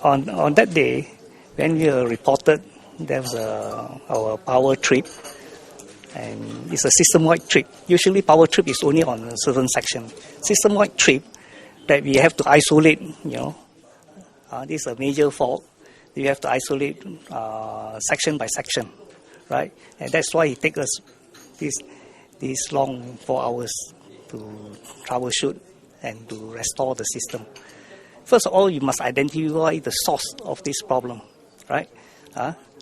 on that day, when we were reported, there was our power trip, and it's a system-wide trip. Usually power trip is only on a certain section. System-wide trip that we have to isolate, this is a major fault. You have to isolate section by section, right? And that's why it takes us this long 4 hours to troubleshoot and to restore the system. First of all, you must identify the source of this problem, right?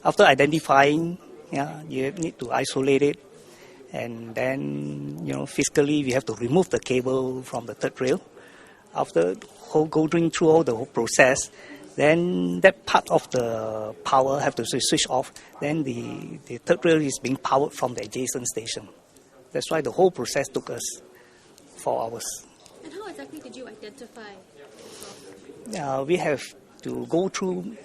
After identifying, you need to isolate it, and then, physically we have to remove the cable from the third rail. After going through all the whole process, then that part of the power have to switch off. Then the third rail is being powered from the adjacent station. That's why the whole process took us 4 hours. And how exactly did you identify? We have to go through.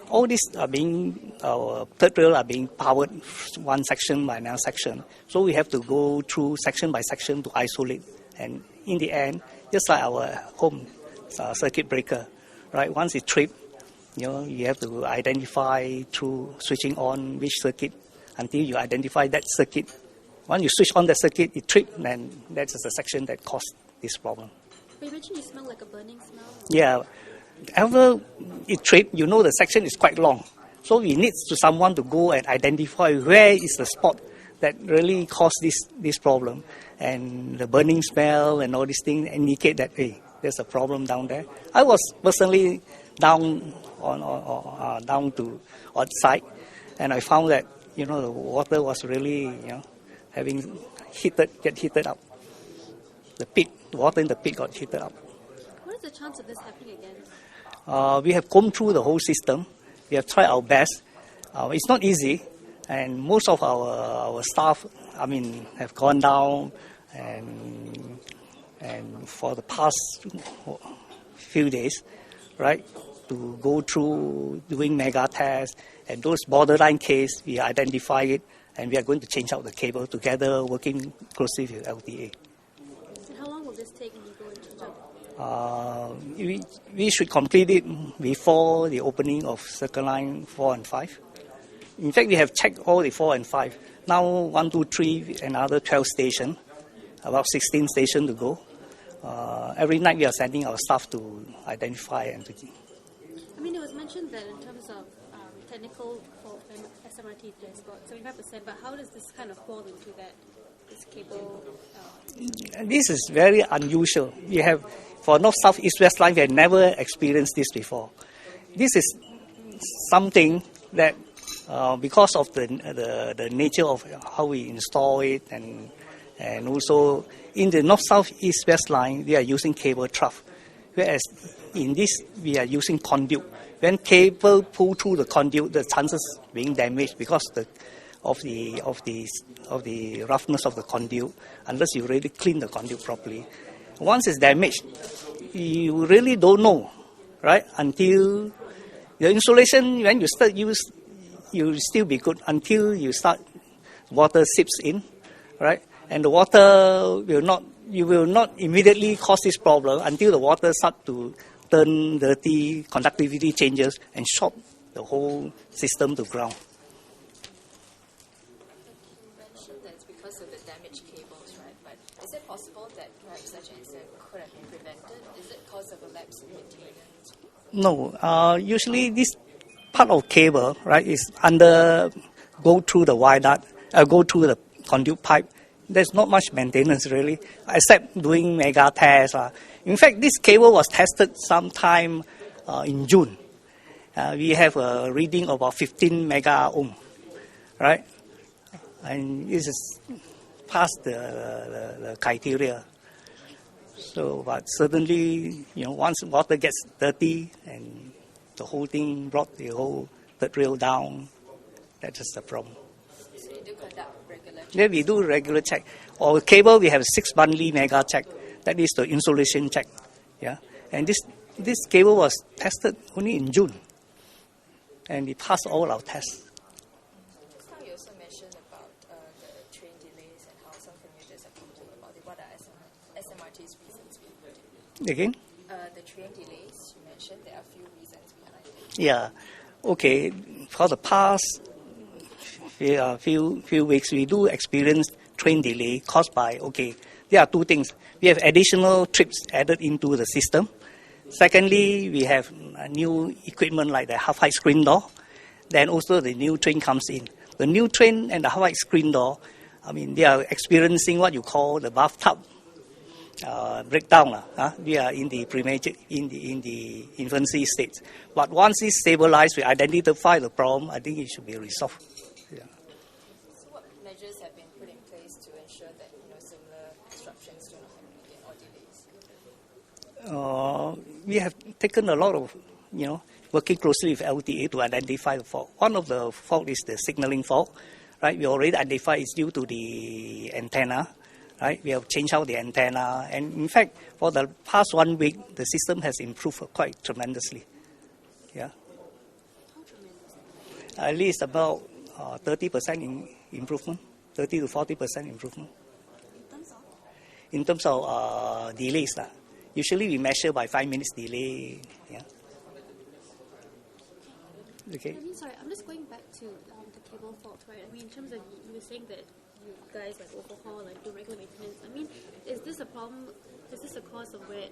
All these our third rail are being powered one section by another section. So we have to go through section by section to isolate. And in the end, just like our home circuit breaker, right? Once it tripped, you have to identify through switching on which circuit until you identify that circuit. Once you switch on the circuit, it tripped, and that's the section that caused this problem. But you mentioned you smell like a burning smell. Yeah. After it tripped, the section is quite long. So we need someone to go and identify where is the spot that really caused this problem. And the burning smell and all these things indicate that, hey, there's a problem down there. I was personally down to on site, and I found that the water was really get heated up. The water in the pit got heated up. What is the chance of this happening again? We have gone through the whole system. We have tried our best. It's not easy, and most of our staff, have gone down and for the past few days, right, to go through doing mega tests, and those borderline cases, we identify it, and we are going to change out the cable together, working closely with LTA. And how long will this take when you go and change out? We should complete it before the opening of Circle Line 4 and 5. In fact, we have checked all the 4 and 5. Now 1, 2, 3, another 12 stations, about 16 stations to go. Every night we are sending our staff to identify and to... It was mentioned that in terms of technical for SMRT transport, 75%, but how does this kind of fall into that, this cable? This is very unusual. We have, for North, South, East, West line, we have never experienced this before. This is something that, because of the nature of how we install it, and also in the North, South, East, West line, we are using cable trough, whereas in this we are using conduit. When cable pull through the conduit, the chances being damaged because of the roughness of the conduit, unless you really clean the conduit properly. Once it's damaged, you really don't know, right? Until the insulation, when you start use, you will still be good until you start water seeps in, right? And the water will not immediately cause this problem until the water starts to turn dirty, conductivity changes, and shock the whole system to ground. You mentioned that it's because of the damaged cables, right? But is it possible that perhaps such an incident could have been prevented? Is it because of a lapse in maintenance? No. Usually this part of cable, right, is go through the wire duct, go through the conduit pipe. There's not much maintenance really, except doing mega tests. In fact, this cable was tested sometime in June. We have a reading of about 15 mega ohm, right? And this is past the criteria. So, but certainly, once water gets dirty and the whole thing brought the whole third rail down, that's just the problem. So you do conduct regular checks? Yeah, we do regular check. Or cable, we have 6 monthly mega check. That is the insulation check. Yeah, and this cable was tested only in June, and it passed all our tests. You also mentioned about the train delays and how some commuters have complained about it. What are SMRT's reasons behind it? Again? The train delays, you mentioned there are a few reasons Yeah. Okay. For the past few weeks, we do experience train delay caused by, there are two things. We have additional trips added into the system. Secondly, we have new equipment like the half-height screen door. Then also the new train comes in. The new train and the half-height screen door, they are experiencing what you call the bathtub breakdown. We are in the in the infancy stage. But once it's stabilized, we identify the problem. I think it should be resolved. Yeah. So what measures have been put in place to ensure that similar disruptions do not happen again or delays? We have taken a lot of working closely with LTA to identify the fault. One of the fault is the signaling fault, right? We already identified it's due to the antenna. Right? We have changed out the antenna, and in fact, for the past 1 week, the system has improved quite tremendously. Yeah, at least about 30% improvement, 30 to 40% improvement. In terms of delays, usually we measure by 5 minutes delay. Yeah. Okay. Sorry, I'm just going back to the cable fault, right? In terms of you were saying that you guys overhaul, do regular maintenance. Is this a problem? Is this a cause of where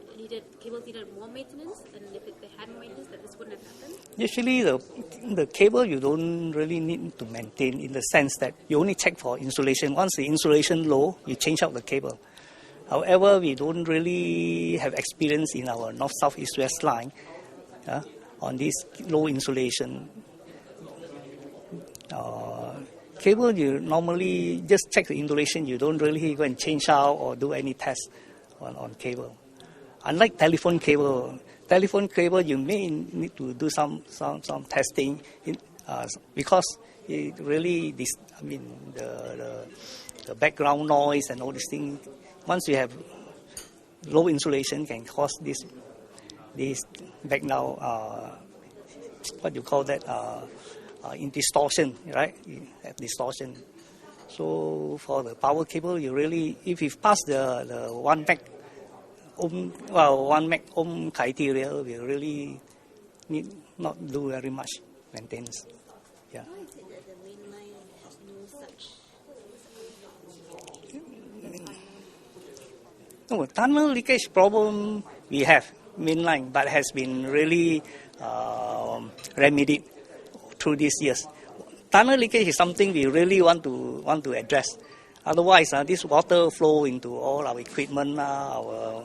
cables needed more maintenance? And if they had more maintenance, that this wouldn't have happened? Usually, the cable you don't really need to maintain in the sense that you only check for insulation. Once the insulation low, you change out the cable. However, we don't really have experience in our north, south, east, west line on this low insulation. Cable, you normally just check the insulation. You don't really go and change out or do any test on cable. Unlike telephone cable you may need to do some testing because it really the background noise and all these things. Once you have low insulation, can cause this background what you call that. In distortion, right? Distortion. So for the power cable, you really, if you pass the 1 meg ohm criteria, we really need not do very much maintenance. Yeah. Why is it that the main line has no such? No, tunnel leakage problem we have mainline, but has been really remedied through these years. Tunnel leakage is something we really want to address. Otherwise, this water flow into all our equipment, our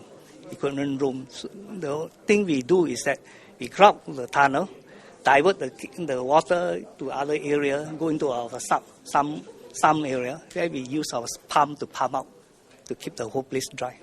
equipment rooms. The thing we do is that we grab the tunnel, divert the water to other area, go into our some area where we use our pump to pump out to keep the whole place dry.